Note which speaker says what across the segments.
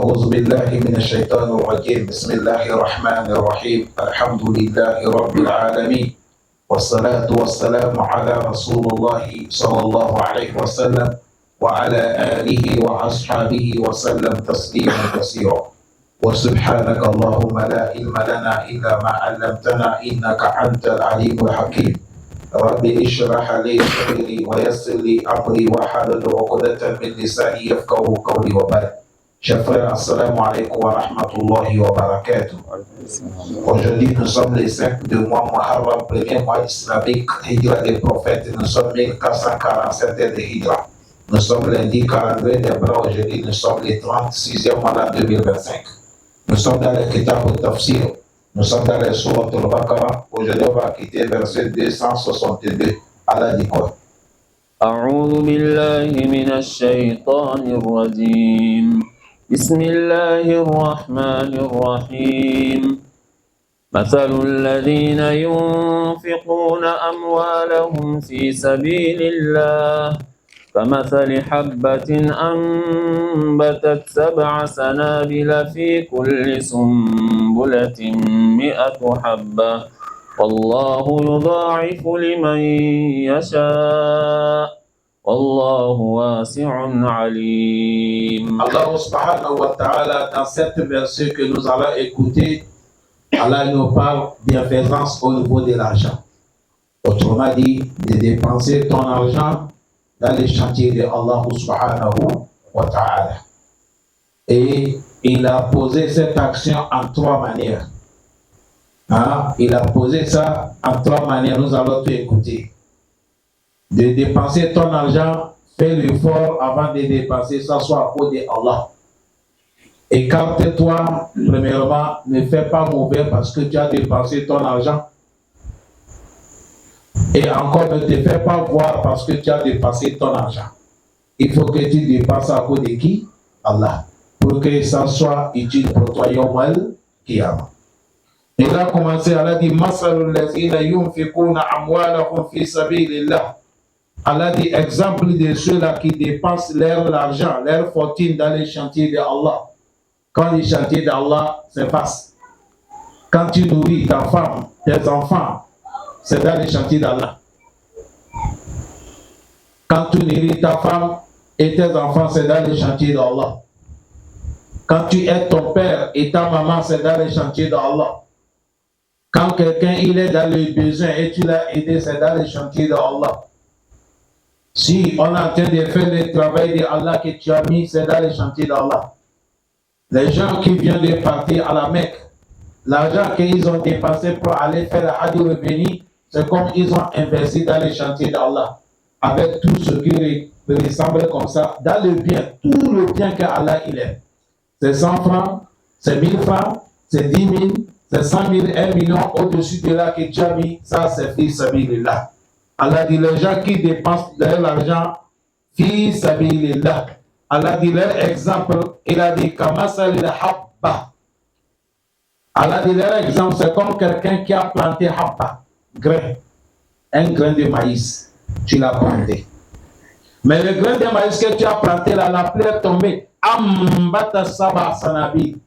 Speaker 1: أعوذ بالله من الشيطان الرجيم بسم الله الرحمن الرحيم الحمد لله رب العالمين والصلاة والسلام على رسول الله صلى الله عليه وسلم وعلى آله وأصحابه وسلم تسليما كثيرا وسبحانك اللهم لا علم لنا إلا ما علمتنا إنك أنت العليم الحكيم رب اشرح لي صدري ويسر لي أمري واحلل عقدة من لساني يفقهوا قولي وبارك. Chers frères, assalamu alaikum wa rahmatullahi wa barakatuh. Aujourd'hui, nous sommes les 5 de mois Muharram, premier mois islamique, Hijra des prophètes. Nous sommes 1447 de Hijra. Nous sommes lundi 42 d'Hébreu. Aujourd'hui, nous sommes les 36e mois de 2025. Nous sommes dans le Kitab al-Tafsir. Nous sommes dans le Surat al-Baqarah. Aujourd'hui, on va quitter verset 262. Allah dit quoi?
Speaker 2: أعوذ بالله من الشيطان الرجيم بسم الله الرحمن الرحيم مثل الذين ينفقون أموالهم في سبيل الله كمثل حبة أنبتت 7 سنابل في كل سنبلة 100 حبة والله يضاعف لمن يشاء والله واسع عليم.
Speaker 1: Allah subhanahu wa ta'ala, dans cette verset que nous allons écouter, Allah nous parle bienfaisance au niveau de l'argent. Autrement dit, de dépenser ton argent dans les chantiers de Allah subhanahu wa ta'ala. Et il a posé cette action en 3 manières. Il a posé ça en 3 manières, nous allons tout écouter. De dépenser ton argent, fais l'effort avant de dépenser, ça soit à cause de Allah. Écarte-toi, premièrement, ne fais pas mauvais parce que tu as dépensé ton argent. Et encore, ne te fais pas voir parce que tu as dépensé ton argent. Il faut que tu dépenses à cause de qui? Allah. Pour que ça soit utile pour toi, Yawmal Qiyamah. Il a commencé, Allah dit, Masalul lazina yunfikuna amwalahum fi sabilillah. Allah dit, exemple de ceux-là qui dépensent leur argent, leur fortune dans les chantiers d'Allah. Quand les chantiers d'Allah se passent, quand tu nourris ta femme, tes enfants, c'est dans les chantiers d'Allah. Quand tu nourris ta femme et tes enfants, c'est dans les chantiers d'Allah. Quand tu aides ton père et ta maman, c'est dans les chantiers d'Allah. Quand quelqu'un il est dans le besoin et tu l'as aidé, c'est dans les chantiers d'Allah. Si on est en train de faire le travail d'Allah que tu as mis, c'est dans les chantiers d'Allah. Les gens qui viennent de partir à la Mecque, l'argent qu'ils ont dépensé pour aller faire la Hajj revenu, c'est comme ils ont investi dans les chantiers d'Allah. Avec tout ce qui ressemble comme ça, dans le bien, tout le bien qu'Allah il aime. C'est 100 francs, c'est 1000 francs, c'est 10 000, c'est 100 000, 1 million au-dessus de là que tu as mis, ça c'est fi sabilillah. Allah dit les gens qui dépensent de l'argent, fi sabilillah. Allah dit leur exemple, il a dit kamasal habba. Allah dit leur exemple, c'est comme quelqu'un qui a planté habba, grain, un grain de maïs, tu l'as planté. Mais le grain de maïs que tu as planté là, la pluie est tombée, ambata 7 sanabil.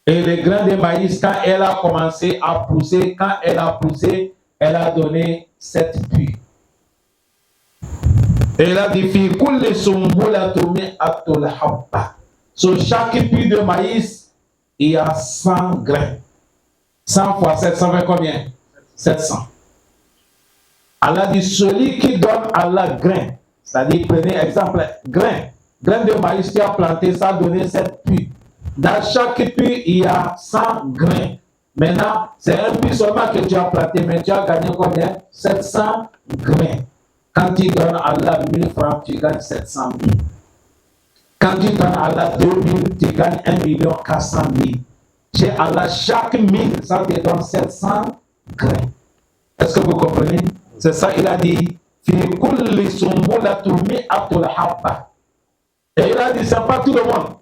Speaker 1: Et le grain de maïs, quand elle a commencé à pousser, elle a donné 7 puits. Et elle a dit, sur chaque puits de maïs, il y a 100 grains. 100 fois 7, ça fait combien? 700. Allah dit, celui qui donne à la grain, c'est-à-dire, prenez exemple, grain de maïs qui a planté, ça a donné 7 puits. Dans chaque puits, il y a 100 grains. Maintenant, c'est un puits seulement que tu as planté, mais tu as gagné combien? 700 grains. Quand tu donnes à Allah 1000 francs, tu gagnes 700 000. Quand tu donnes à Allah 2000, tu gagnes 1 400 000. Chez Allah, chaque 1000, ça te donne 700 grains. Est-ce que vous comprenez? C'est ça, il a dit. Et il a dit, c'est pas tout le monde.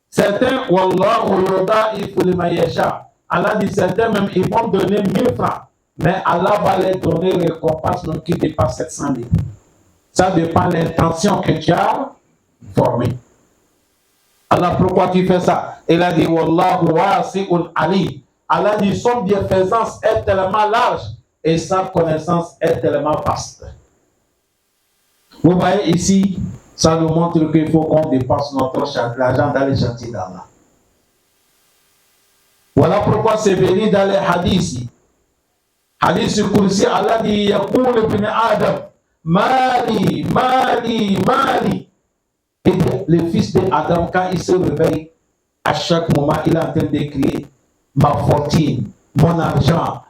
Speaker 1: Certains, Wallahu yudaifu liman yasha. Allah dit, certains même, ils vont donner 1000 francs. Mais Allah va les donner récompense qui dépasse 700 000. Ça dépend de l'intention que tu as formée. Allah, pourquoi tu fais ça? Il a dit, Wallahu wasi'un alim. Allah dit, son bienfaisance est tellement large et sa connaissance est tellement vaste. Vous voyez ici, ça nous montre qu'il faut qu'on dépasse notre l'argent dans les chantiers d'Allah. Voilà pourquoi c'est venu dans les hadiths. Hadith Kursi, Allah dit, Yaqul ibn Adam, Mali, Mali, Mali. Et le fils d'Adam, quand il se réveille, à chaque moment, il est en train de crier, ma fortune, mon argent,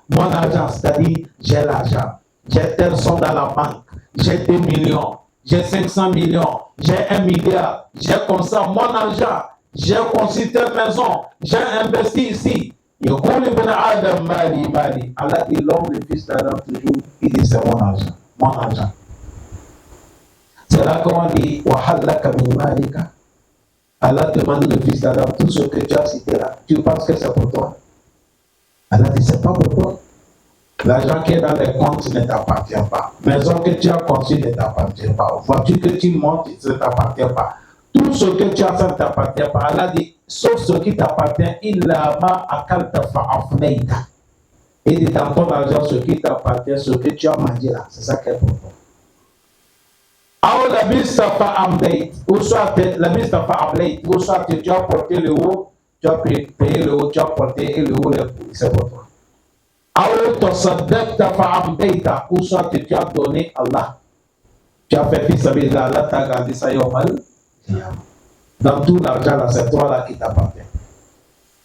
Speaker 1: c'est-à-dire, j'ai l'argent, j'ai telle somme dans la banque, j'ai 2 millions, j'ai 500 millions, j'ai 1 milliard, j'ai comme ça mon argent, j'ai construit telle maison, j'ai investi ici. Il ibn Adam, Mali, Mali. Allah dit, l'homme, le fils d'Adam, toujours, il dit, c'est mon argent, mon argent. C'est là qu'on dit, Wahallaka min malika. Allah demande le fils d'Adam, tout ce que tu as cité là, tu penses que c'est pour toi? Allah dit, c'est pas pour toi. L'argent qui est dans les comptes ne t'appartient pas. Maison que tu as construite ne t'appartient pas. Voiture que tu montes ne t'appartient pas. Tout ce que tu as, ça ne t'appartient pas. Allah dit, sauf ce qui t'appartient, il a ma akalta fa'afneita. Et dit, dans ton argent, ce qui t'appartient, ce que tu as mangé là, c'est ça qui est pour toi. Ou soit la tu as porté le haut, tu as payé le haut, tu as porté et le haut, c'est pour toi. Ou soit tu as donné Allah. Tu as fait fils avec Allah, tu as gardé ça mal. Dans tout l'argent là, c'est toi là qui t'appartient.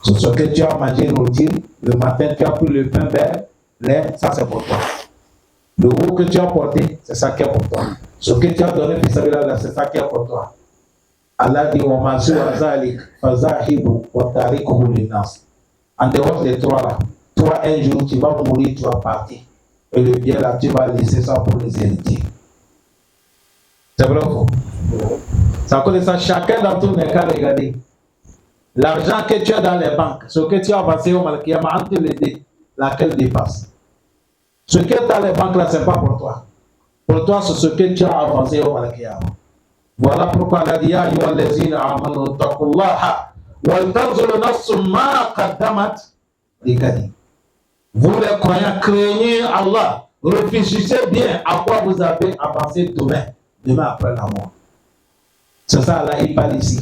Speaker 1: C'est ce que tu as mangé routine, le matin tu as pris le pain vert, l'air, ça c'est pour toi. Le haut que tu as porté, c'est ça qui est pour toi. Ce que tu as donné, c'est ça qui est pour toi. Allah dit, en dehors des trois là, toi un jour tu vas mourir, tu vas partir. Et le bien là, tu vas laisser ça pour les héritiers. C'est vrai ou faux? Ça connaît ça, chacun d'entre nous n'est qu'à regarder. L'argent que tu as dans les banques, ce que tu as avancé au Malkiyama, entre les deux, laquelle dépasse. Ce qui est dans les banques là, ce n'est pas pour toi. Pour toi, c'est ce que tu as avancé au Malkiyama. Voilà pourquoi Allah dit, vous les croyants, craignez Allah. Réfléchissez bien à quoi vous avez avancé demain après la mort. C'est ça, Allah, il parle ici.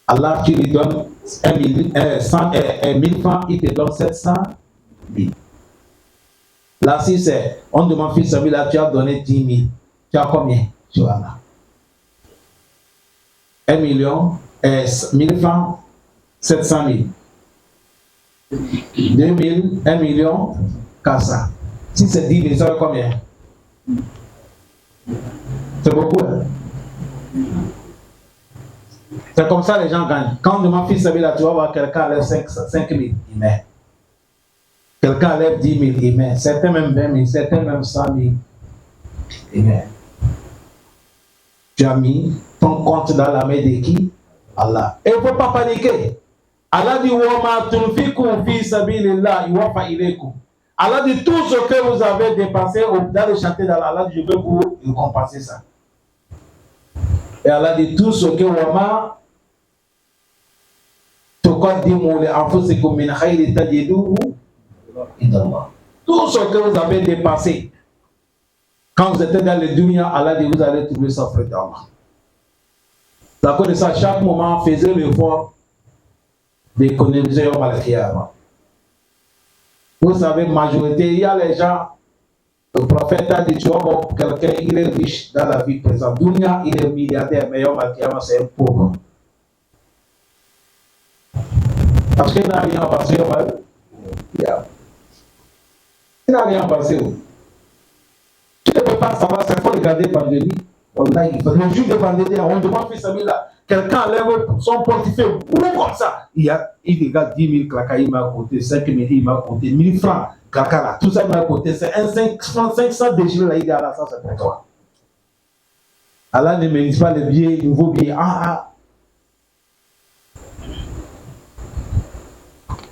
Speaker 1: Allah, tu lui donnes 1000 francs, il te donne 700 000. Là, si c'est, on demande fils ami, là, tu as donné 10 000. Tu as combien? Tu as là. 1 million, 1000 francs, 700 000. 2000, 1 million, 400. Si c'est 10 000, ça fait combien? C'est beaucoup, hein? C'est comme ça les gens gagnent. Quand on demande fils ami, là, tu vas voir quelqu'un lève 5 000, il met. Quelqu'un lève 10 000, il met. Certains même 20 000, certains même 100 000, il met. Tu as mis ton compte dans la main de qui? Allah. Et il ne faut pas paniquer. Allah dit, Allah dit, tout ce que vous avez dépensé dans le chantier d'Allah, Allah dit, je vais vous récompenser ça. Et Allah dit, tout ce que tout ce que vous avez dépensé, quand vous étiez dans le dunya, Allah dit, vous allez trouver ça près d'Allah. D'accord de ça, à chaque moment, faisez l'effort d'économiser au Malkiyama. Vous savez, majorité, il y a les gens, le prophète a dit, tu vois, quelqu'un, il est riche dans la vie présente. Dunya, il est milliardaire, mais au Malkiyama, c'est un pauvre. Parce qu'il n'a rien passé au Malkiyama. Il n'a rien passé. Tu ne peux pas savoir, c'est faut regarder vendredi. Le jour de vendredi, on demande fils ami là, quelqu'un lève son portefeuille, comme ça. Il regarde 10 000 claquas, il m'a coûté 5 000, il m'a coûté 1000 francs, claquas là. Tout ça m'a coûté, c'est un 500 déchirés là, il dit à la ça, c'est pour toi. Allah ne mérite pas le billet, le nouveau billet.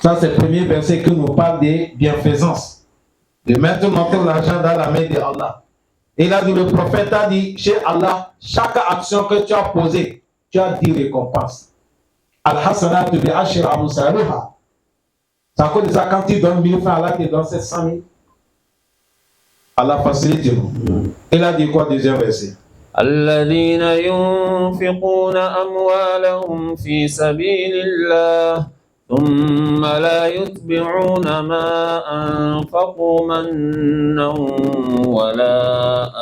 Speaker 1: Ça, c'est le premier verset qui nous parle de bienfaisance. De mettre notre argent dans la main de Allah. Et là, le prophète a dit, chez Allah, chaque action que tu as posée, tu as 10 récompenses. Al-Hassanat bi Ashir Amsaluha. C'est à cause de ça, quand tu donnes 1000 francs, Allah te donne 700 000. Allah facilite nous. Il a dit quoi, deuxième verset?
Speaker 2: الذين ينفقون أموالهم في سبيل الله ثم لا يتبعون ما أنفقوا منا ولا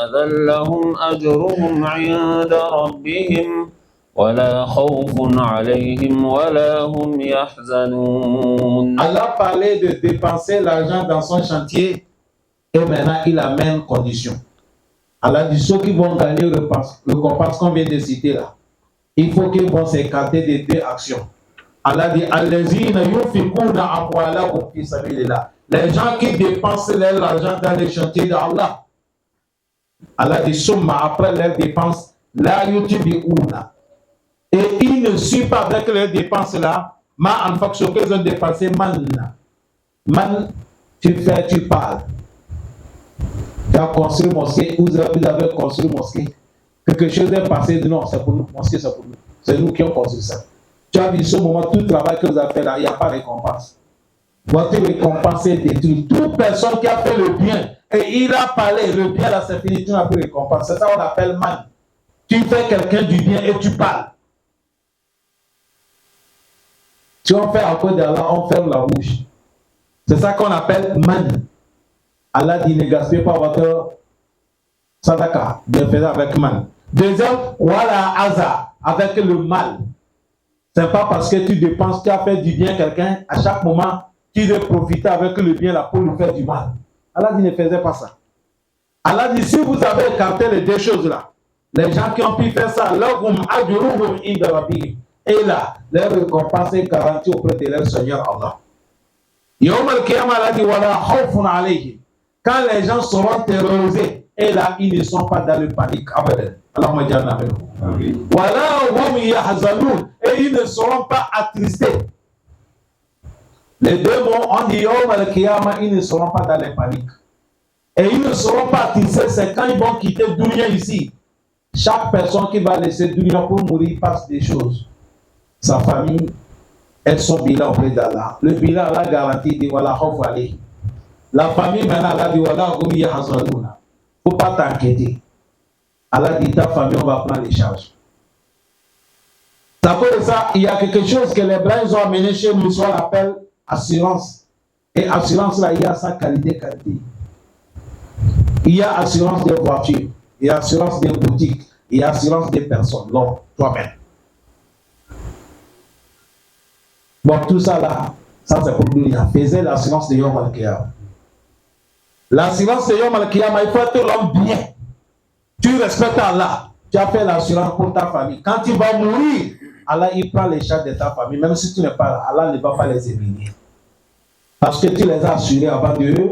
Speaker 2: أذى لهم أجرهم عند ربهم ولا خوف عليهم ولا هم يحزنون.
Speaker 1: Allah parlait de dépenser l'argent dans son chantier et maintenant il amène condition. Allah dit ceux qui vont gagner le récompense qu'on vient de citer là, il faut qu'ils vont s'écarter des deux actions. Allah dit allazina yunfiquna amwalahum fi sabilillah. Les gens qui dépensent leur argent dans les chantiers d'Allah. Allah dit summa après leurs dépenses la yutbi'una. Et ils ne suivent pas avec leurs dépenses là, ma anfaq ce qu'ils ont dépensé man. Man, tu fais, tu parles. Tu as construit mosquée, vous avez construit mosquée. Quelque chose est passé, non, c'est pour nous, mosquée c'est pour nous. C'est nous qui avons construit ça. Tu as vu ce moment, tout le travail que vous avez fait là, il n'y a pas de récompense. Votre récompense est détruite. Toute personne qui a fait le bien, et il a parlé, le bien là c'est fini, tu n'as plus de récompense. C'est ça qu'on appelle man. Tu fais quelqu'un du bien et tu parles. Si on fait à cause d'Allah, on ferme la bouche. C'est ça qu'on appelle man. Allah dit ne gaspillez pas votre sadaka, bienfaisant avec man. Deuxième, voilà hasard, avec le mal. C'est pas parce que tu dépenses, tu as fait du bien à quelqu'un, à chaque moment, tu veux profiter avec le bien là pour lui faire du mal. Allah dit ne faisait pas ça. Allah dit si vous avez écarté les deux choses là, les gens qui ont pu faire ça, et là, leur récompense est garantie auprès de leur Seigneur Allah. Yawm al-Qiyamah, Allah dit wala khawfun alayhim. Quand les gens seront terrorisés, et là, ils ne sont pas dans le panique. Allahumma ja'alna minhum. Wala hum yahzanun. Et ils ne seront pas attristés. Les deux mots, on dit Yawm al-Qiyamah, ils ne seront pas dans les paniques. Et ils ne seront pas attristés, c'est quand ils vont quitter Dunya ici. Chaque personne qui va laisser Dunya pour mourir passe des choses. Sa famille et son bilan auprès d'Allah. Le bilan, Allah garantit, dit wala khawf alayhim. La famille maintenant, Allah dit wala hum yahzanun. Faut pas t'inquiéter. Allah dit ta famille, on va prendre les charges. À cause de ça, il y a quelque chose que les Blancs ont amené chez nous, on l'appelle assurance. Et assurance là, il y a sa qualité. Il y a assurance des voitures, il y a assurance des boutiques, il y a assurance des personnes, l'homme, toi-même. Bon, tout ça là, ça c'est pour nous. Faisait l'assurance de Yom Al-Qiyamah. L'assurance de Yom Al-Qiyamah, il faut être l'homme bien. Tu respectes Allah. Tu as fait l'assurance pour ta famille. Quand tu vas mourir, Allah il prend les charges de ta famille. Même si tu n'es pas là, Allah ne va pas les éliminer. Parce que tu les as assurés avant de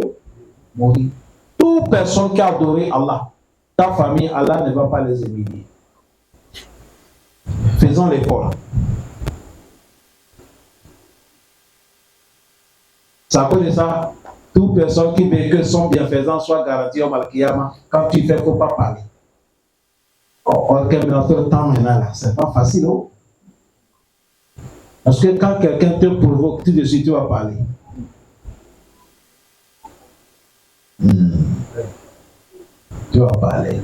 Speaker 1: mourir. Toute personne qui a adoré Allah, ta famille, Allah ne va pas les éliminer. Faisons l'effort. C'est à cause de ça, toute personne qui veut que son bienfaisant soit garanti au Al-Qiyamah, quand tu fais, il ne faut pas parler. Notre temps maintenant, là, c'est pas facile. Oh? Parce que quand quelqu'un te provoque, tout de suite, tu vas parler. Tu vas parler.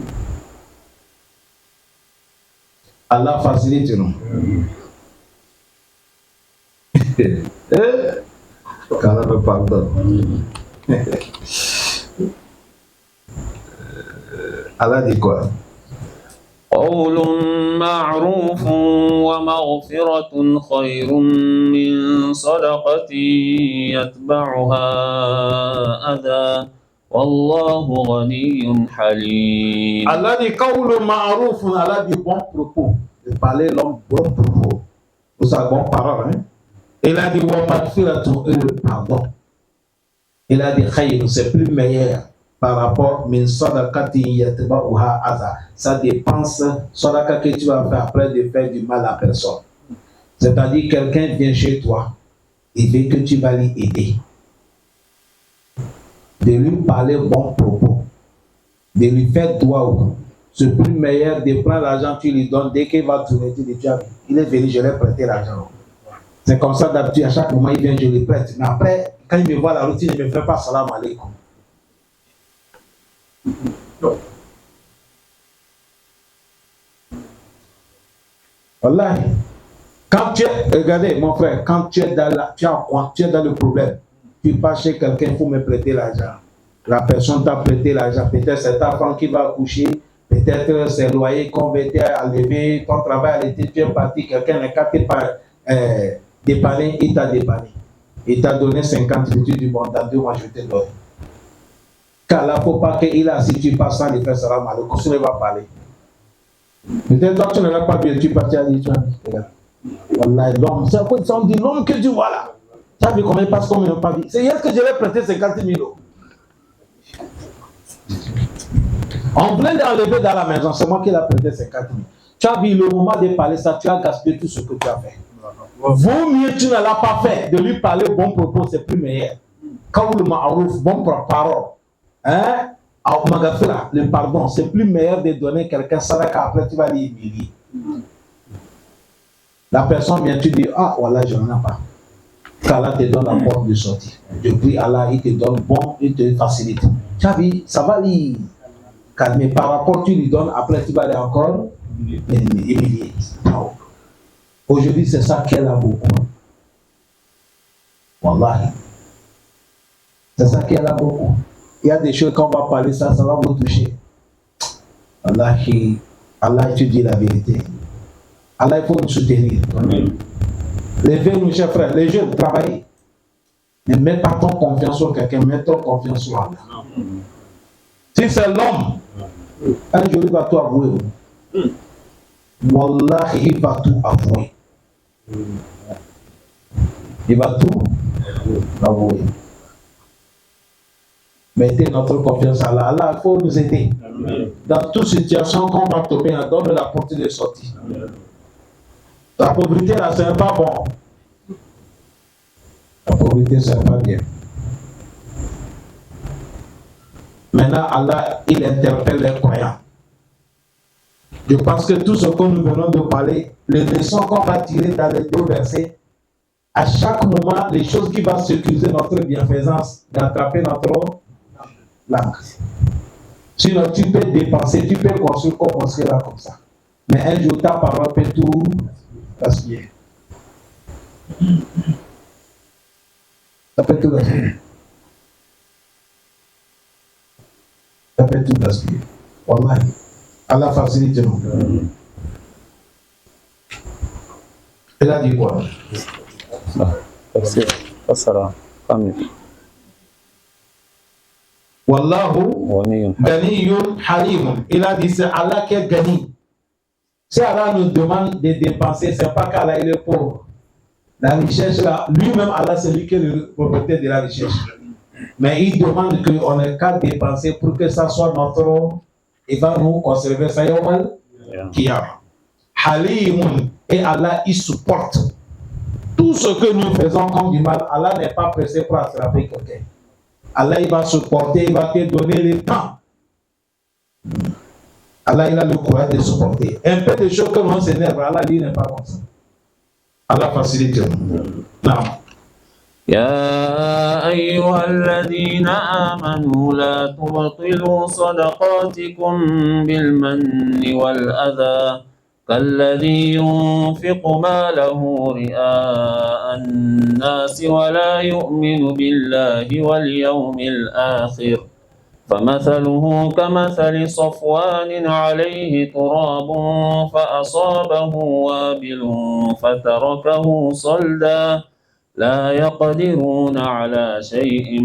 Speaker 1: Allah facilite nous. Qu'Allah me pardonne. Allah dit quoi?
Speaker 2: قول معروف ومغفرة خير من صدقة يتبعها أذى والله غني حليم.
Speaker 1: Allah dit قول معروف, Allah dit bon propos, de parler l'homme bon propos, pour sa bonne parole. Hein? Il a dit ومغفرة et le pardon. Il a dit خير, c'est plus meilleur. Par rapport min sadaqati yatba'uha adha, ça dépense sadaqa que tu vas faire après de faire du mal à personne. C'est-à-dire quelqu'un vient chez toi, il veut que tu vas lui aider, de lui parler bon propos, de lui faire droit, c'est plus meilleur de prendre l'argent, tu lui donnes, dès qu'il va tourner, tu dis, tu as vu, il est venu, je lui ai prêté l'argent. C'est comme ça d'habitude, à chaque moment, il vient, je lui prête. Mais après, quand il me voit la routine, il ne me fait pas salam alaikum. Voilà. Quand tu es, regardez mon frère, quand tu es dans, tu es dans le problème, tu pars chez quelqu'un, il faut me prêter l'argent. La personne t'a prêté l'argent, peut-être c'est ta femme qui va accoucher, peut-être c'est le loyer qu'on va à lever, ton travail a été, tu es parti, quelqu'un n'est qu'à te dépanner, il t'a dépanné. Il t'a donné 50 000, tu dis bon, dans 2 mois je te donne. Car là, il ne faut pas qu'il a, si tu passes sans lui faire salam alaikum, il va parler. Peut-être toi tu ne l'as pas bien, tu partis à dire, tu as Wallah, l'homme, c'est quoi ça, on dit l'homme que tu vois là. Tu as vu comment il passe comme il n'a pas vu. C'est hier que je vais prêter 50 000 euros. En plein d'enlever dans la maison, c'est moi qui l'ai prêté 50 000. Tu as vu le moment de parler ça, tu as gaspillé tout ce que tu as fait. Vaut mieux tu ne l'as pas fait, de lui parler bon propos, c'est plus meilleur. Quand le ma'arouf, bon parole, hein, le pardon, c'est plus meilleur de donner quelqu'un sadaka, après tu vas lui humilier. La personne vient, tu dis, ah voilà, je n'en ai pas. Qu'Allah te donne la porte de sortie. Je prie Allah, il te donne bon, il te facilite. Tu as vu, ça va lui calmer. Par rapport, tu lui donnes, après tu vas aller encore humilier. Aujourd'hui, c'est ça qu'elle a beaucoup. Wallahi. C'est ça qu'elle a beaucoup. Il y a des choses, quand on va parler ça, ça va vous toucher. Wallahi, Allah, tu dis la vérité. Allah, il faut nous soutenir. Levez-nous, chers frères, les jeunes, travaillez. Ne mets pas ton confiance sur quelqu'un, mets ton confiance sur Allah. Si c'est l'homme, un jour il va tout avouer. Wallah, il va tout avouer. Il va tout avouer. Mettez notre confiance à Allah. Allah, il faut nous aider. Dans toute situation qu'on va tomber, on donne la portée de sortie. La pauvreté là, c'est pas bon. La pauvreté, c'est pas bien. Maintenant, Allah, il interpelle les croyants. Je pense que tout ce que nous venons de parler, les leçons qu'on va tirer dans les 2 versets, à chaque moment, les choses qui vont sécuriser notre bienfaisance, d'attraper notre langue. Sinon, tu peux dépenser, tu peux construire là comme ça. Mais un jour, ta parole peut tout gaspiller. Ça peut tout gaspiller. Ça peut tout gaspiller. Wallahi. Allah facilite nous. Elle a dit quoi? Wallahu ganiyun halim. Il a dit c'est Allah qui est gani. Si Allah nous demande de dépenser, c'est pas qu'Allah il est pauvre. La richesse là, lui-même Allah c'est lui qui est le propriétaire de la richesse. Mais il demande qu'on ait qu'à dépenser pour que ça soit notre. Il va nous conserver ça yawmal qiyamah. Halimun, et Allah il supporte tout ce que nous faisons comme du mal. Allah n'est pas pressé pour attraper quelqu'un. Allah il va supporter, il va te donner le temps. Allah il a le courage de supporter. Un peu de choses que l'on s'énerve, Allah lui n'est pas comme ça. Allah facilite. Non.
Speaker 2: يا أيها الذين آمنوا لا تبطلوا صدقاتكم بالمن والأذى كالذي ينفق ماله رئاء الناس ولا يؤمن بالله واليوم الآخر فمثله كمثل صفوان عليه تراب فأصابه وابل فتركه صلدا لا يقدرون على شيء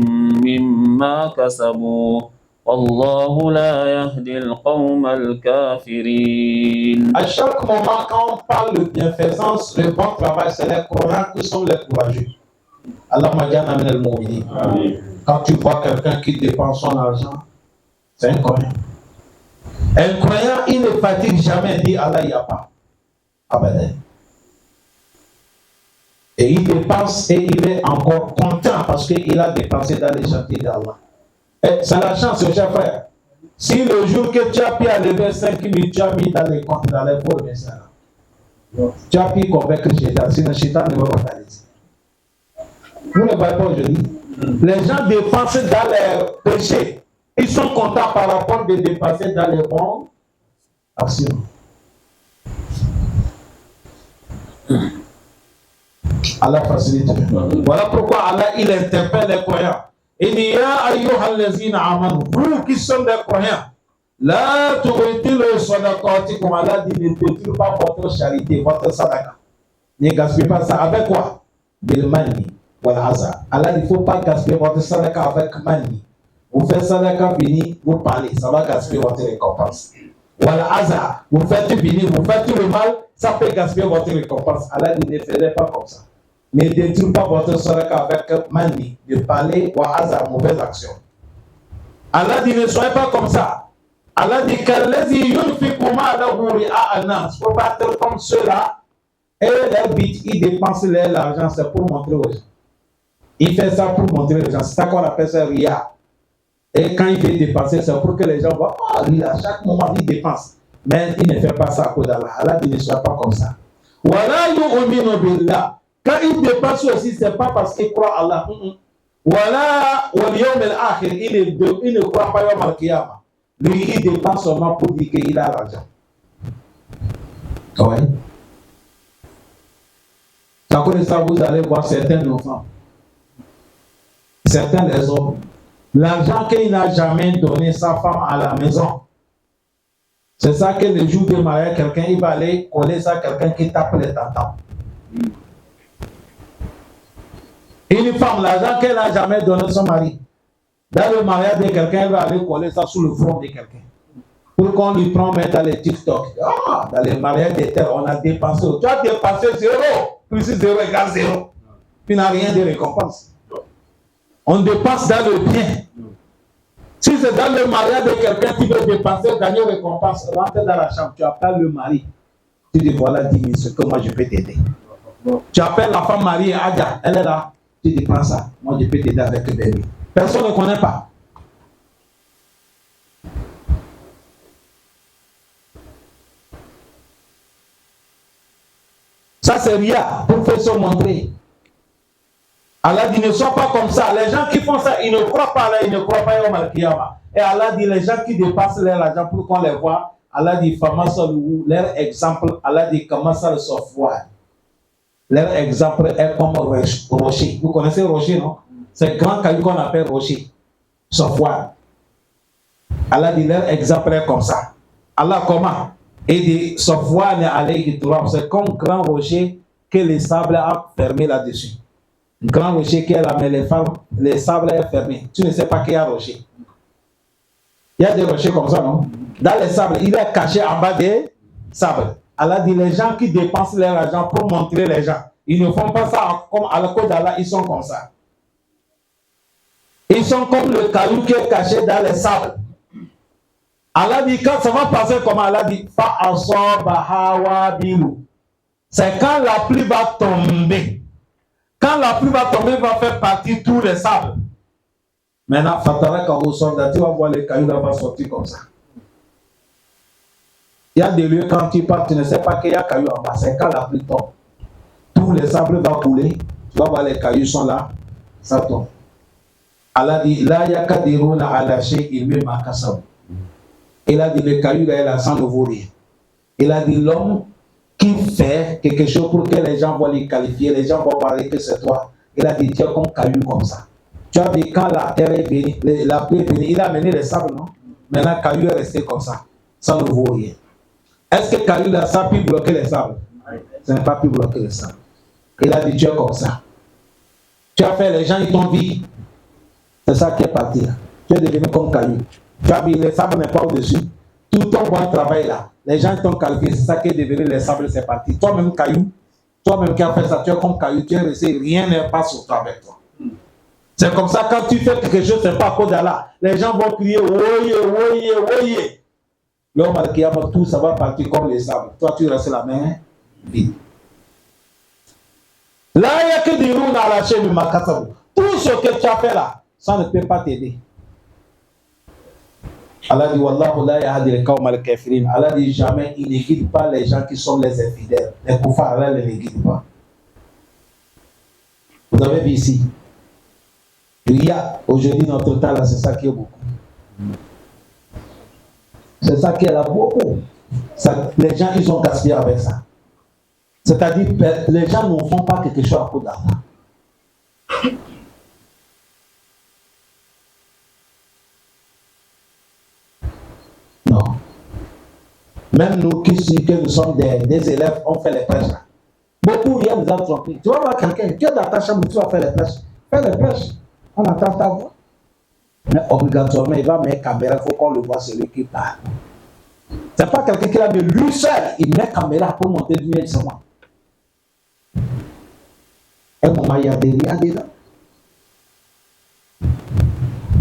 Speaker 2: مما كسبوا والله لا يهدي القوم الكافرين.
Speaker 1: À chaque moment, quand on parle de bienfaisance, le bon travail, c'est les croyants qui sont les courageux. Allahumma ja'alna min al-mu'minin. Quand tu vois quelqu'un qui dépense son argent, c'est un croyant. Un croyant, il ne fatigue jamais, dit Allah, il n'y a pas. Abadan. Et il dépense et il est encore content parce qu'il a dépensé dans les chantiers d'Allah. Et c'est la chance, cher frère. Si le jour que tu as pu enlever 5 000, tu as mis dans les comptes, dans les faux, mais ça. Tu as pu convaincre le Shaitan, sinon le Shaitan ne va pas t'arrêter. Vous ne voyez pas aujourd'hui. Les gens dépensent dans leurs péchés. Ils sont contents par rapport de dépenser dans les bons actions. Allah facilite. Voilà pourquoi Allah il interpelle les croyants. Il dit ya ayyuhal lazina amanu, vous qui sont des croyants, la tubtilu sadaqatikum, Allah dit ne détruisez pas votre charité, votre sadaqa. Ne gaspillez pas ça avec quoi? Bil mani wal aza. Allah il ne faut pas gaspiller votre sadaqa avec mani. Vous faites sadaqa fini, vous parlez, ça va gaspiller votre récompense. Wal aza, vous faites du fini, vous faites tout le mal, ça peut gaspiller votre récompense. Allah dit ne faites pas comme ça. Ne détruisez pas votre sadaqa avec mani, de parler ou hasard, mauvaise action. Allah dit ne soyez pas comme ça. Allah dit qu'Alazi yunfiqu ma'alahu ri'a an-nas. Faut pas être comme ceux-là. Et leur but, ils dépensent l'argent, c'est pour montrer aux gens. Il fait ça pour montrer aux gens. C'est ça qu'on appelle ça ri'a. Et quand il fait dépenser, c'est pour que les gens voient, oh, lui, à chaque moment, il dépense. Mais il ne fait pas ça à cause d'Allah. Allah dit ne soyez pas comme ça. Wala yu'minu billah. Quand il dépense aussi, ce n'est pas parce qu'il croit à Allah. Voilà, il ne croit pas à Al-Qiyamah. Lui, il dépense seulement pour dire qu'il a l'argent. Oui. À cause de ça, vous allez voir certains enfants, certains les hommes, l'argent qu'il n'a jamais donné sa femme à la maison. C'est ça que le jour de mariage, quelqu'un, il va aller coller ça à quelqu'un qui tape les tantans. Une femme, l'argent qu'elle n'a jamais donné à son mari, dans le mariage de quelqu'un, elle va aller coller ça sous le front de quelqu'un. Pour qu'on lui prenne mettre dans les TikTok. Ah, dans les mariages de terre, on a dépensé. Tu as dépensé 0, plus 0 égale 0. Tu n'as rien de récompense. On dépense dans le bien. Si c'est dans le mariage de quelqu'un qui veut dépenser, gagner récompense, rentre dans la chambre, tu appelles le mari. Tu dis voilà 10 000, ce que moi je peux t'aider. Tu appelles la femme mariée, Adja, elle est là. Tu dis prends ça, moi je peux t'aider avec le bébé. Personne ne connaît pas. Ça c'est rien pour faire se montrer. Allah dit ne sois pas comme ça. Les gens qui font ça, ils ne croient pas là, ils ne croient pas au Al-Qiyamah. Et Allah dit les gens qui dépassent leur argent pour qu'on les voit, Allah dit leur exemple, Allah dit comment ça le software. Leur exemple est comme rocher. Vous connaissez rocher, non? C'est grand caillou qu'on appelle rocher. Software. Allah dit leur exemple est comme ça. Allah comment? Et dit software n'est allé qui trouve. C'est comme grand rocher que les sables a fermé là-dessus. Grand rocher qui est là, mais les sables est fermé. Tu ne sais pas qu'il y a rocher. Il y a des rochers comme ça, non? Dans les sables, il est caché en bas des sables. Allah dit les gens qui dépensent leur argent pour montrer les gens, ils ne font pas ça comme à la cause d'Allah, ils sont comme ça. Ils sont comme le caillou qui est caché dans les sables. Allah dit quand ça va passer comme Allah dit, c'est quand la pluie va tomber. Quand la pluie va tomber, va faire partir tous les sables. Maintenant, Fatara, quand vous sortez, tu vas voir les cailloux là, va sortir comme ça. Il y a des lieux quand tu pars, tu ne sais pas qu'il y a cailloux en bas. C'est quand la pluie tombe. Tous les sables vont couler. Tu vas voir les cailloux sont là. Ça tombe. Allah dit, là, yakadiruna ala shay'in mimma kasabu. Il a dit, le caillou là, il a sans nouveau rien. Il a dit, l'homme qui fait quelque chose pour que les gens vont les qualifier, les gens vont parler que c'est toi. Il a dit, tu es comme caillou comme ça. Tu as vu quand la terre est venue, la pluie est venue, il a amené les sables, non? Maintenant, caillou est resté comme ça, sans nouveau rien. Est-ce que caillou là, ça a pu bloquer les sables? Ça n'a pas pu bloquer les sables. Il a dit, tu es comme ça. Tu as fait, les gens, ils t'ont vu. C'est ça qui est parti là. Tu es devenu comme caillou. Tu as vu, les sables n'est pas au-dessus. Tout ton bon travail là, les gens t'ont qualifié, c'est ça qui est devenu les sables, c'est parti. Toi-même, caillou, toi-même qui as fait ça, tu es comme caillou, tu es resté, rien n'est pas sur toi avec toi. C'est comme ça, quand tu fais quelque chose, c'est pas à cause d'Allah. Les gens vont crier, oye, oye, oye. L'homme Al-Qiyamah, tout ça va partir comme les sables. Toi, tu restes la main vide. Là, il n'y a que des roues dans la chaîne de Makassabou. Tout ce que tu as fait là, ça ne peut pas t'aider. Allah dit Wallahu la yahdi al-qawma al-kafirin. Allah dit jamais, il ne guide pas les gens qui sont les infidèles. Les koufars, Allah ne les guide pas. Vous avez vu ici. Il y a aujourd'hui notre temps là, c'est ça qui est beaucoup. C'est ça qui est là beaucoup. Ça, les gens, ils ont gaspillé avec ça. C'est-à-dire, les gens ne font pas quelque chose à cause d'Allah. Non. Même nous que nous sommes des élèves, on fait les prêches là. Beaucoup, il y a des entreprises. Tu vas voir quelqu'un, tu es dans ta chambre, tu vas faire les prêches. Fais les prêches. On entend ta voix. Mais obligatoirement, il va mettre caméra, il faut qu'on le voit celui qui parle. C'est pas quelqu'un qui l'a mis lui seul, il met caméra pour monter du mieux de moi. Un moment, il y a des liens dedans.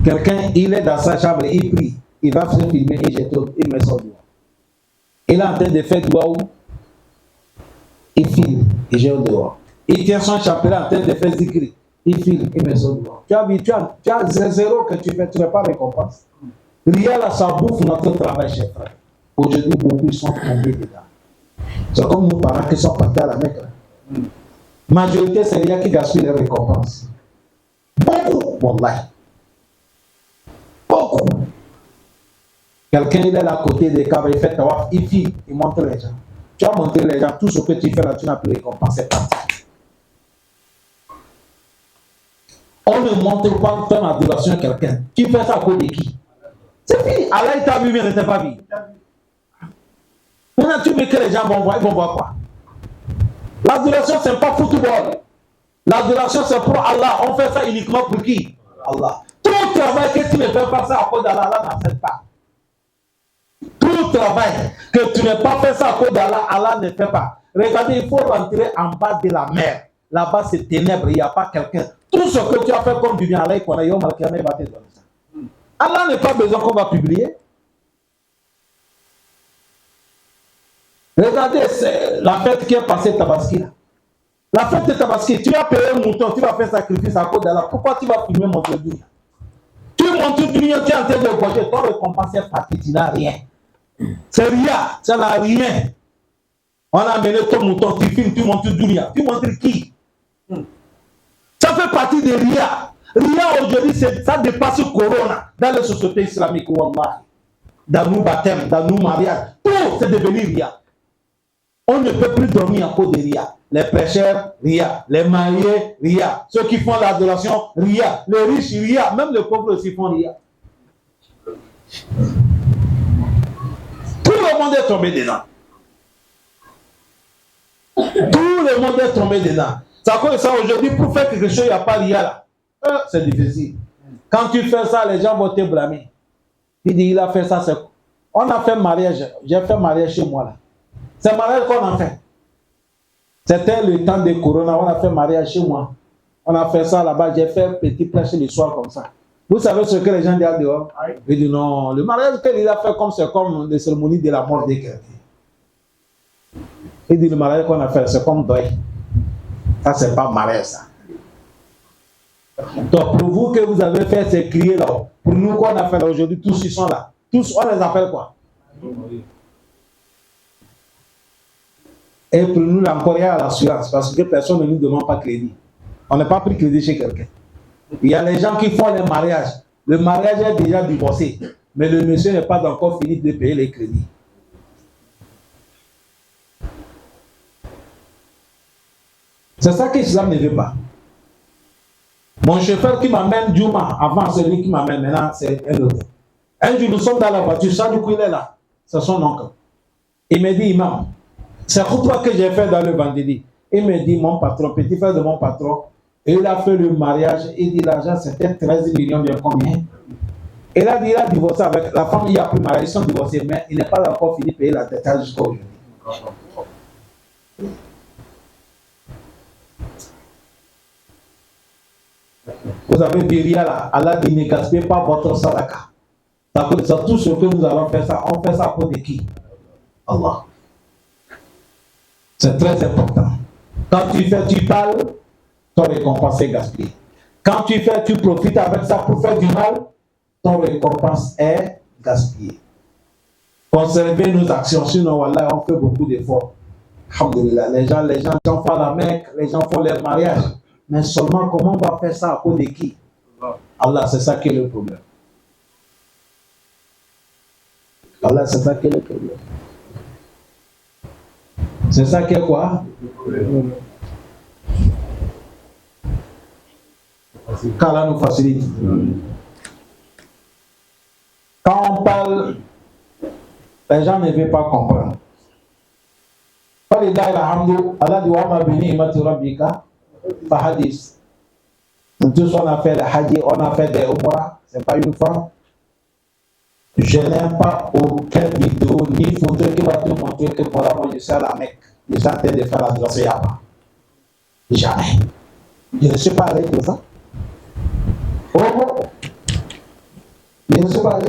Speaker 1: Quelqu'un, il est dans sa chambre, il prie, il va se filmer et il met son doigt. Il est en train de faire doigt où il filme, il jette dehors. Il tient son chapelet en train de faire zikri. Il filme, il met son doigt. Tu as zéro que tu fais, tu ne fais pas récompense. Rien là, ça bouffe notre travail, chef frère. Aujourd'hui, beaucoup sont tombés dedans. C'est comme nos parents qui sont partis à la Mecque. Majorité, c'est rien qui gaspille les récompenses. Beaucoup, wallahi. Beaucoup. Quelqu'un, il est là à côté des câbles, il fait tawaf, il filme, il montre les gens. Tu as montré les gens, tout ce que tu fais là, tu n'as plus récompense, c'est parti. On ne montre pas faire l'adoration à quelqu'un. Tu fais ça à cause de qui? C'est fini. Allah, il t'a vu, mais il ne t'a pas vu. Maintenant, tu veux que les gens vont voir, ils vont voir quoi? L'adoration, ce n'est pas football. L'adoration, c'est pour Allah. On fait ça uniquement pour qui? Allah. Tout le travail que tu ne fais pas ça à cause d'Allah, Allah n'accepte pas. Tout le travail que tu n'as pas fait ça à cause d'Allah, Allah ne fait pas. Regardez, il faut rentrer en bas de la mer. Là-bas, c'est ténèbres, il n'y a pas quelqu'un. Tout ce que tu as fait comme du bien, Allah, il va te donner ça. Allah n'a pas besoin qu'on va publier. Regardez, c'est la fête qui est passée Tabaski. Là. La fête de Tabaski, tu vas payer un mouton, tu vas faire sacrifice à cause d'Allah. Pourquoi tu vas filmer mon Dieu? Tu montres du bien, tu es en train de voter, ton récompense est partie, tu n'as rien. C'est rien, ça n'a rien. On a amené ton mouton, tu filmes, tu montres du bien. Tu montres qui? Ça fait partie de rien. Rien aujourd'hui, ça dépasse le corona dans les sociétés islamiques. Wallah. Dans nos baptêmes, dans nos mariages, tout c'est devenu rien. On ne peut plus dormir à cause de rien. Les prêcheurs, rien. Les mariés, rien. Ceux qui font l'adoration, rien. Les riches, rien. Même les pauvres aussi font rien. Tout le monde est tombé dedans. Tout le monde est tombé dedans. Ça cause ça aujourd'hui, pour faire quelque chose, il n'y a pas rien là. C'est difficile. Quand tu fais ça, les gens vont te blâmer. Il dit, il a fait ça, c'est... On a fait mariage. J'ai fait mariage chez moi là. C'est mariage qu'on a fait. C'était le temps de Corona, on a fait mariage chez moi. On a fait ça là-bas, j'ai fait un petit prêche le soir comme ça. Vous savez ce que les gens disent dehors? Il dit non, le mariage qu'il a fait comme c'est comme les cérémonies de la mort de quelqu'un. Il dit le mariage qu'on a fait, c'est comme deuil. Ça, c'est pas mariage ça. Donc pour vous que vous avez fait ces criers là, pour nous qu'on a fait là aujourd'hui, tous ils sont là. Tous, on les appelle quoi? Et pour nous, là, encore, il y a l'assurance, parce que personne ne nous demande pas crédit. On n'a pas pris crédit chez quelqu'un. Il y a les gens qui font les mariages. Le mariage est déjà divorcé, mais le monsieur n'est pas encore fini de payer les crédits. C'est ça que l'islam ne veut pas. Mon chauffeur qui m'amène Juma, avant celui qui m'amène maintenant, c'est un autre. Un jour, nous sommes dans la voiture, ça du coup, il est là. C'est son oncle. Il me dit, imam, c'est pour toi que j'ai fait dans le vendredi. Il me dit, mon patron, petit frère de mon patron, il a fait le mariage, il dit l'argent c'était 13 millions, bien combien? Il a dit, il a divorcé avec la femme, il n'y a plus mariage, ils sont divorcés, mais il n'est pas encore fini de payer la tête jusqu'à aujourd'hui. Vous avez vu rien là, Allah dit, ne gaspillez pas votre sadaka. Ça, tout ce que nous allons faire ça, on fait ça pour de qui? Allah. C'est très important. Quand tu fais, tu parles, ton récompense est gaspillée. Quand tu fais, tu profites avec ça pour faire du mal, ton récompense est gaspiller. Conserver nos actions, sinon voilà, on fait beaucoup d'efforts. Alhamdulillah, les gens font la Mecque, les gens font leur mariage. Mais seulement comment on va faire ça à cause de qui? Allah, c'est ça qui est le problème. Allah, c'est ça qui est le problème. C'est ça qui est quoi? Qu'Allah nous facilite. Quand on parle, les gens ne veulent pas comprendre. Allah dit wa ma bini imati rabbika fa hadis. Tous on a fait le hajj, on a fait des umrah, c'est pas une fois. Je n'aime pas aucune vidéo ni photo qui va te montrer que voilà, moi je suis à la Mecque. Les gens tentent de faire la droite, il n'y a pas. Jamais. Je ne suis pas allé pour ça. Oh, je ne suis pas allé.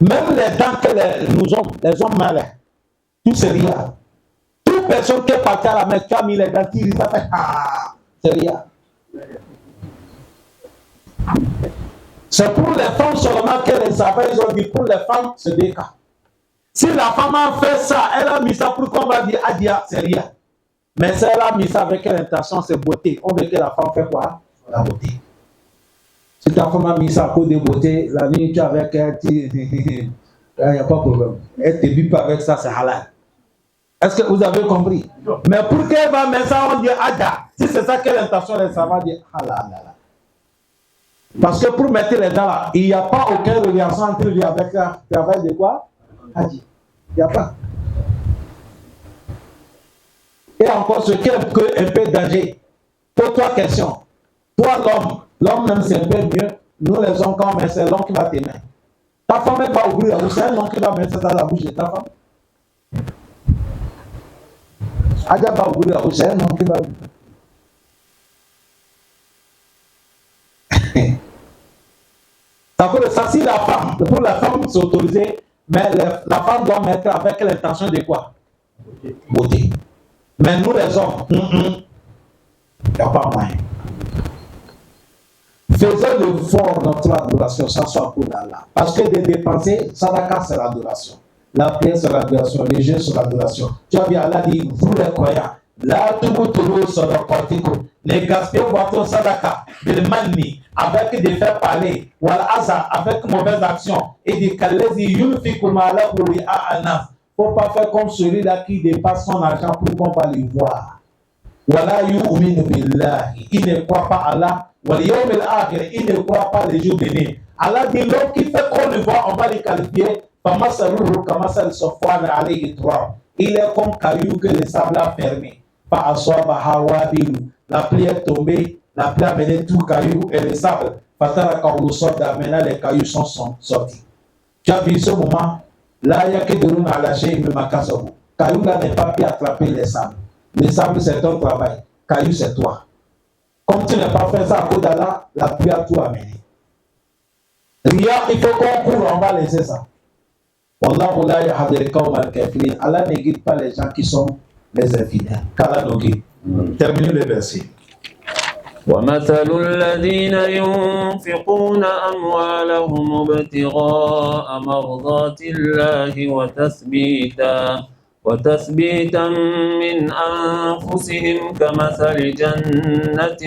Speaker 1: Même les dents que les hommes malins, tout c'est rien. Toute personne qui est partie à la Mecque, qui a mis les dents, qui les a fait, c'est rien. C'est pour les femmes seulement que les savants, ils ont dit pour les femmes, c'est des cas. Si la femme a fait ça, elle a mis ça pour qu'on va dire Adia, c'est rien. Mais si elle a mis ça avec l'intention, c'est beauté. On veut que la femme fait quoi? La beauté. Si ta femme a mis ça à cause de beauté, la nuit tu es avec elle, il n'y a pas de problème. Elle te bip avec ça, c'est halal. Est-ce que vous avez compris? Mais pour qu'elle va mettre ça, on dit Adia. Si c'est ça que l'intention, les savants disent halal. Parce que pour mettre les dents là, il n'y a pas aucune relation entre lui avec le travail de quoi? Haji. Il n'y a pas. Et encore ce qui est un peu danger. Pose-toi question. Toi l'homme même c'est un peu mieux. Nous les hommes quand même c'est l'homme qui va t'aimer. Ta femme elle va ouvrir la bouche, c'est un homme qui va mettre ça dans la bouche de ta femme. Adja va ouvrir la bouche, c'est un homme qui va ouvrir. Ça, si la femme, pour la femme c'est autorisé, mais la femme doit mettre avec l'intention de quoi? Beauté. Mais nous les hommes, il n'y a pas moyen. Faisons le fort notre adoration, ça soit pour Allah. Parce que de dépenser, sadaka c'est l'adoration. La prière c'est l'adoration, les jeux c'est l'adoration. Tu as vu Allah dit, vous les croyants, la tubutu sadaqatikum, ne gaspillez votre sadaka, bil manni, avec des faits parler, wal aza, avec mauvaises actions, et des kalezi yunfiku ma'ala ri'a an-nas. Faut pas faire comme celui-là qui dépasse son argent pour qu'on va le voir. Wala yu'minu billahi, il ne croit pas à Allah. Wal yawmil akhir, il ne croit pas les jours bénis. Allah dit l'homme qui fait qu'on le voit, on va le qualifier. Famasaluhu kamasal safwan alayhi turab. Il est comme caillou que le sable a fermé. Pas aswabaha wabilu. La pluie est tombée, la pluie a mené tout caillou et le sable. Fatara kaulu soda, maintenant les cailloux sont sortis. Tu as vu ce moment? Là, il y a que de l'eau à lâcher, il me makasobu. Caillou là n'est pas pu attraper les sables. Les sables c'est ton travail. Caillou c'est toi. Comme tu n'as pas fait ça à cause d'Allah, la pluie a tout amené. Rien, il faut qu'on court, on va laisser ça. Wallahu la yahdi al-qawm al-kafirin. Allah ne guide pas les gens qui sont les infidèles. Qu'Allah nous guide. Terminez le verset.
Speaker 2: ومثل الذين ينفقون أموالهم ابتغاء مرضات الله وتثبيتا من أنفسهم كمثل جنة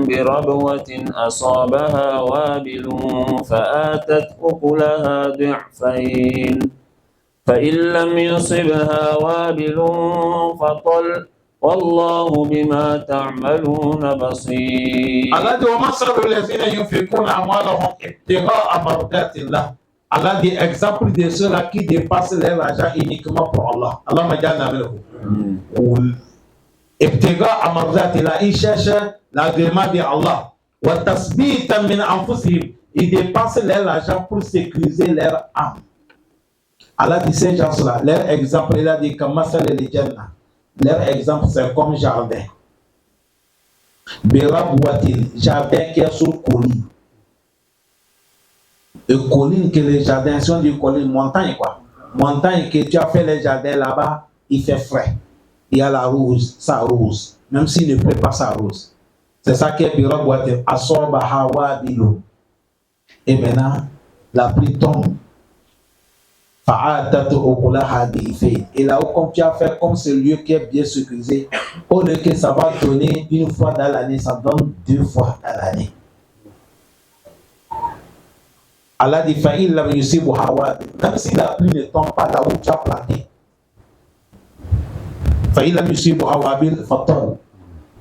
Speaker 2: بربوة أصابها وابل فآتت أكلها ضعفين فإن لم يصبها وابل فطل والله بما تعملون بصير.
Speaker 1: Allah dit ومثل الذين ينفقون أموالهم ابتغاء مرضات الله. Allah dit exemple de ceux-là qui dépassent leur argent uniquement pour Allah. Allah m'a dit à ابتغاء مرضات الله. Ils cherchent l'agrément de Allah. وتثبيتا من أنفسهم. Ils dépensent leur argent pour sécuriser leur âme. Allah dit ces gens-là, leur exemple, il a dit comme Jannah. Leur exemple, c'est comme jardin. Birabwatin, jardin qui est sur colline. Et colline que les jardins sont des collines, montagne quoi. Montagne que tu as fait les jardins là-bas, il fait frais. Il y a la rose, ça rose. Même s'il ne pleut pas, ça rose. C'est ça qui est Birabwatin. Asoba hawa bilo. Et maintenant, la pluie tombe. Et là où comme tu as fait comme ce lieu qui est bien sécurisé, au lieu que ça va donner une fois dans l'année, ça donne 2 fois dans l'année. Allah dit même si la pluie ne tombe pas là où tu as planté.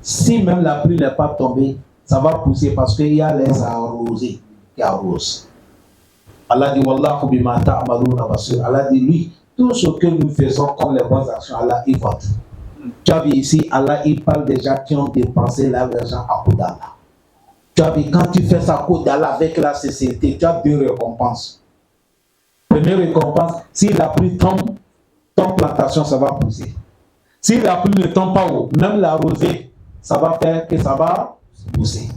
Speaker 1: Si même la pluie n'est pas tombée, ça va pousser parce qu'il y a les arrosés qui arrosent. Allah dit Wallahu bima ta'maluna basir. Allah dit lui, tout ce que nous faisons comme les bonnes actions, Allah y voit. Tu as vu ici, Allah il parle des gens qui ont dépensé l'argent à cause d'Allah. Tu as vu, quand tu fais ça à cause d'Allah avec la sincérité, tu as 2 récompenses. Première récompense, si la pluie tombe, ton plantation ça va pousser. Si la pluie ne tombe pas haut, même la rosée, ça va faire que ça va pousser.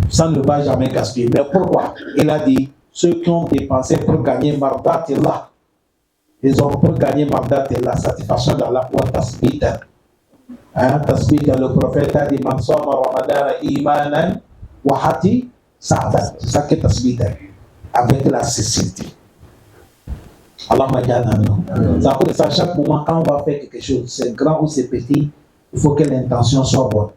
Speaker 1: Ça ne va jamais gaspiller. Mais pourquoi? Il a dit, ceux qui ont dépensé pour gagner Mardatillah, ils ont pour gagner Mardatillah, satisfaction d'Allah ou tasbita. Tasbita, le prophète a dit, Man sama Ramadan imanan wa hati sa'adan. C'est ça que tasbita, avec la sincérité. Allah m'a dit à ça, chaque moment, quand on va faire quelque chose, c'est grand ou c'est petit, il faut que l'intention soit bonne.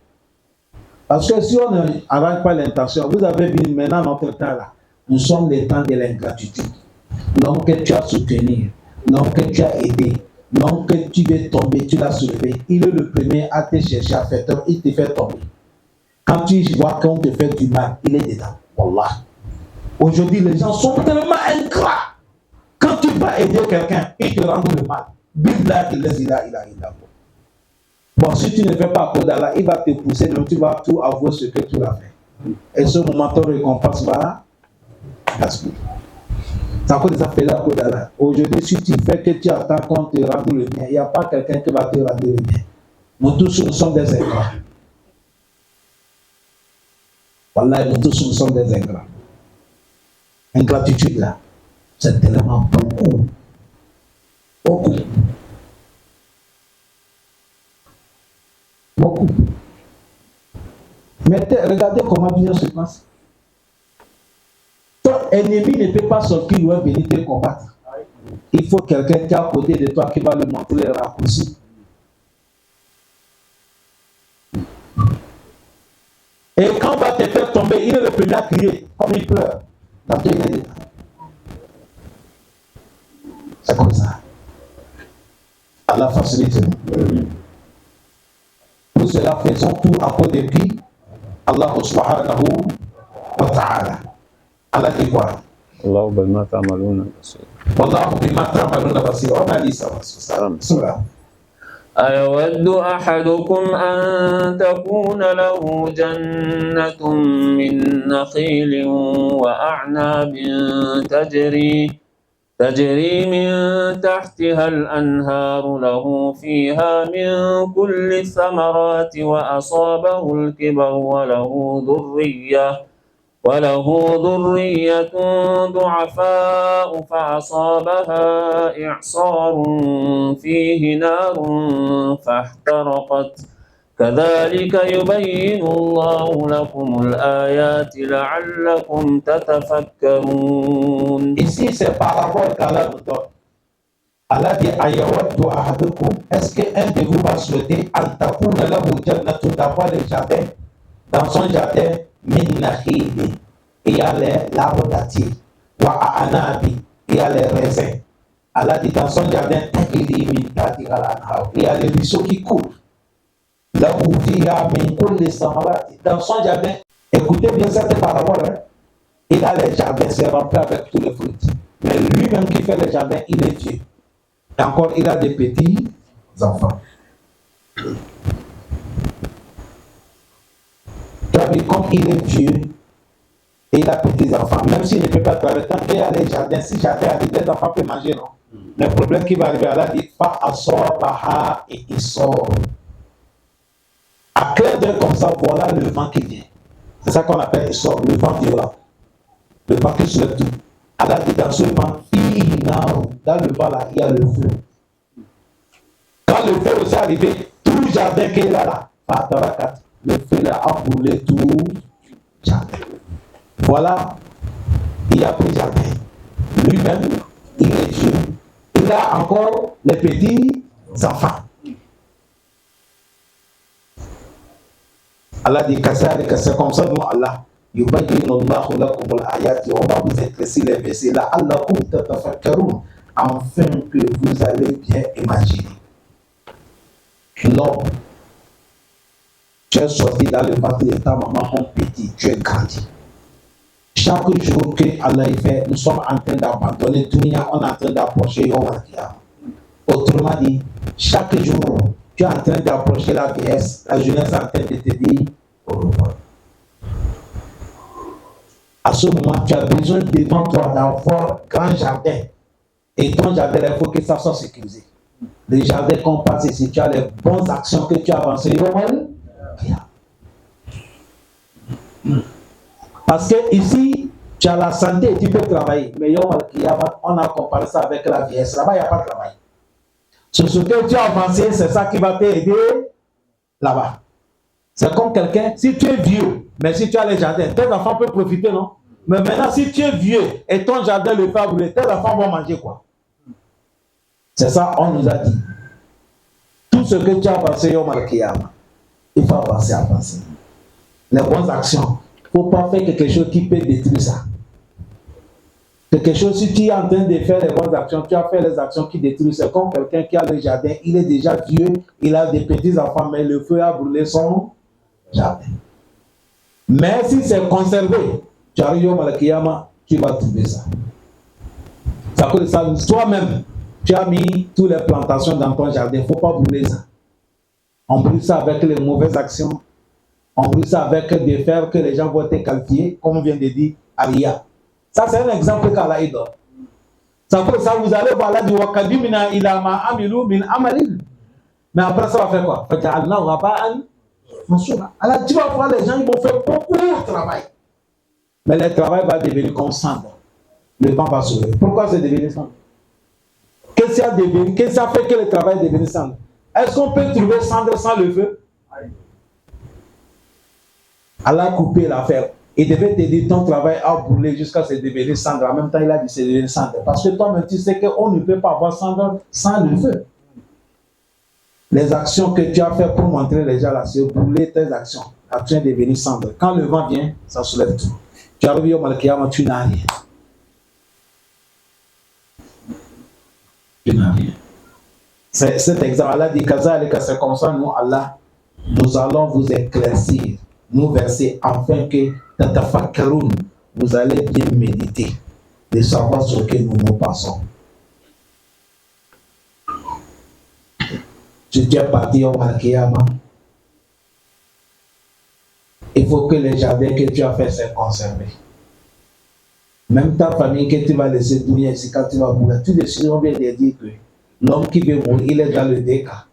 Speaker 1: Parce que si on n'arrange pas l'intention, vous avez vu maintenant notre temps là, nous sommes les temps de l'ingratitude. L'homme que tu as soutenu, l'homme que tu as aidé, l'homme que tu veux tomber, tu l'as soulevé, il est le premier à te chercher à faire tomber, il te fait tomber. Quand tu vois qu'on te fait du mal, il est dedans. Wallah. Aujourd'hui, les gens sont tellement ingrats. Quand tu vas aider quelqu'un, il te rend le mal. Billah, il a. Bon, si tu ne fais pas à cause d'Allah, il va te pousser, donc tu vas tout avouer ce que tu as fait. Et ce moment, ton récompense va gaspiller. Ça cause ça fait là à cause d'Allah. Aujourd'hui, si tu fais que tu attends qu'on te rende le bien, il n'y a pas quelqu'un qui va te rendre le bien. Nous tous, nous sommes des ingrats. Voilà, nous tous, nous sommes des ingrats. Ingratitude là, c'est tellement beaucoup. Beaucoup. Beaucoup. Mais regardez comment bien se passe. Ton ennemi ne peut pas sortir loin venir te combattre. Il faut quelqu'un qui est à côté de toi qui va lui montrer les raccourcis. Et quand on va te faire tomber, il est le premier à crier, comme il pleure. C'est comme ça. Allah facilite. Pour cela, faisons tout à cause de qui? Allah subhanahu wa ta'ala. Allah dit quoi?
Speaker 2: Allahu bima ta'maluna basir.
Speaker 1: Wallahu bima ta'maluna basir. On a dit ça. Surah.
Speaker 2: أيود أحدكم أن تكون له جنة من نخيل وأعناب تجري من تحتها الأنهار له فيها من كل الثمرات وأصابه الكبر وله ذرية ضعفاء فأصابها إعصار فيه نار فاحترقت كذلك يبين الله لكم الآيات لعلكم تتفكرون.
Speaker 1: Ici c'est par rapport qu'Allah nous donne. Allah dit Ayawaddu ahadukum, est-ce qu'un de vous va souhaiter an takuna lahu jannatun, d'avoir des jardins dans son jardin min nakhili, il y a l'arbre dattier, wa a'anabi, il y a les raisins. Allah dit dans son jardin tajri min tahtiha al-anhar, il y a les ruisseaux qui coulent. Lahu fiha min kulli samarati, dans son jardin, écoutez bien cette parabole, hein? Il a les jardins, c'est rempli avec tous les fruits. Mais lui-même qui fait les jardins, il est Dieu. Et encore, il a des petits enfants. Comme il est Dieu et il a petits enfants, même s'il ne peut pas travailler, tant qu'il y a les jardins, si jardin arrive, les enfants peuvent manger, non. Le problème qui va arriver, Allah dit pas à sort, et il sort. À clair d'œil comme ça, voilà le vent qui vient. C'est ça qu'on appelle il sort, le vent violent. Le vent qui soulève tout. Allah dit dans ce vent, dans le vent là, il y a le feu. Quand le feu est arrivé, tout le jardin qui est là, le feu là a brûlé tout le jardin. Voilà, il a pris jardin. Lui-même, il est Dieu. il a encore les petits enfants. Allah dit que c'est comme ça, nous, Allah. On va vous éclaircir les versets là, afin que vous allez bien imaginer. L'homme, tu es sorti dans le ventre de ta maman comme petit, tu es grandi. Chaque jour que Allah fait, nous sommes en train d'abandonner tout, on est en train d'approcher Yom Al-Qiyamah. Autrement dit, chaque jour, tu es en train d'approcher la vieillesse, la jeunesse est en train de te dire au revoir. À ce moment, tu as besoin devant toi d'avoir un grand jardin. Et ton jardin, il faut que ça soit sécurisé. Le jardin qu'on passe ici, tu as les bonnes actions que tu as avancées. Parce que ici, tu as la santé et tu peux travailler. Mais on a comparé ça avec la vieillesse. Là-bas, il n'y a pas de travail. Sur ce que tu as avancé, c'est ça qui va t'aider là-bas. C'est comme quelqu'un, si tu es vieux, mais si tu as les jardins, tes enfants peuvent profiter, non? Mais maintenant, si tu es vieux et ton jardin le fait brûler, tes enfants vont manger quoi? C'est ça, on nous a dit. Tout ce que tu as avancé, il faut avancer. Les bonnes actions. Il ne faut pas faire quelque chose qui peut détruire ça. Quelque chose, si tu es en train de faire les bonnes actions, tu as fait les actions qui détruisent. C'est comme quelqu'un qui a le jardin, il est déjà vieux, il a des petits-enfants, mais le feu a brûlé son jardin. Mais si c'est conservé, tu arrives au Malakiyama, tu vas trouver ça. Ça peut ça. Toi-même, tu as mis toutes les plantations dans ton jardin, il ne faut pas brûler ça. On brûle ça avec les mauvaises actions. On brûle ça avec des fers que les gens vont te qualifier, comme on vient de dire, Aria. Ça, c'est un exemple qu'Allah donne. Ça peut ça, vous allez voir là du Wakadimina ilama amilu min amalil. Mais après, ça va faire quoi? Alors, tu vas voir les gens, ils vont faire beaucoup de travail. Mais le travail va devenir comme cendre. Le vent va sauver. Pourquoi c'est devenu cendre? Qu'est-ce que ça fait que le travail est devenu cendre? Est-ce qu'on peut trouver cendre sans le feu? Allah a coupé l'affaire. Il devait te dire ton travail a brûlé jusqu'à ce devenir cendre. En même temps, il a dit c'est devenu cendre. Parce que toi-même, tu sais qu'on ne peut pas avoir cendre sans le feu. Les actions que tu as faites pour montrer les gens là, c'est brûler tes actions. Actions devenir cendre. Quand le vent vient, ça soulève tout. Tu arrives au Malakiyama, tu n'as rien. Tu n'as rien. C'est cet exemple. Allah dit que c'est comme ça, nous, Allah, nous allons vous éclaircir, nous verser, afin que tatafakkaroun, vous allez bien méditer, de savoir ce que nous passons. Tu es parti au Malakiyama. Il faut que les jardins que tu as fait soient conservés. Même ta famille que tu vas laisser tourner ici quand tu vas mourir, tu décides bien de dire que l'homme qui veut mourir, il est dans le déca.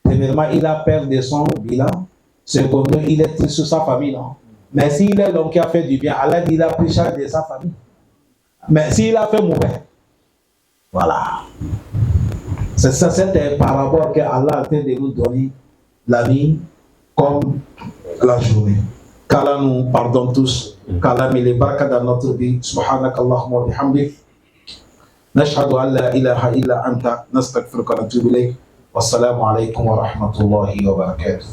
Speaker 1: Premièrement, il a peur de son bilan. Secondement, il est triste sur sa famille, non? Mais s'il est l'homme qui a fait du bien, Allah dit il a pris charge de sa famille. Mais s'il a fait mauvais, voilà. C'est ça, cette parabole que Allah a train de nous donner, la vie comme la journée. Qu'Allah nous pardonne tous. Qu'Allah met les barakas dans notre vie. Subhanakallahumma wa bihamdik. Nashhadu an la ilaha illa anta. Nastaghfiruka wa natubu ilayk. Wassalamu alaykum wa rahmatullahi wa barakatuh.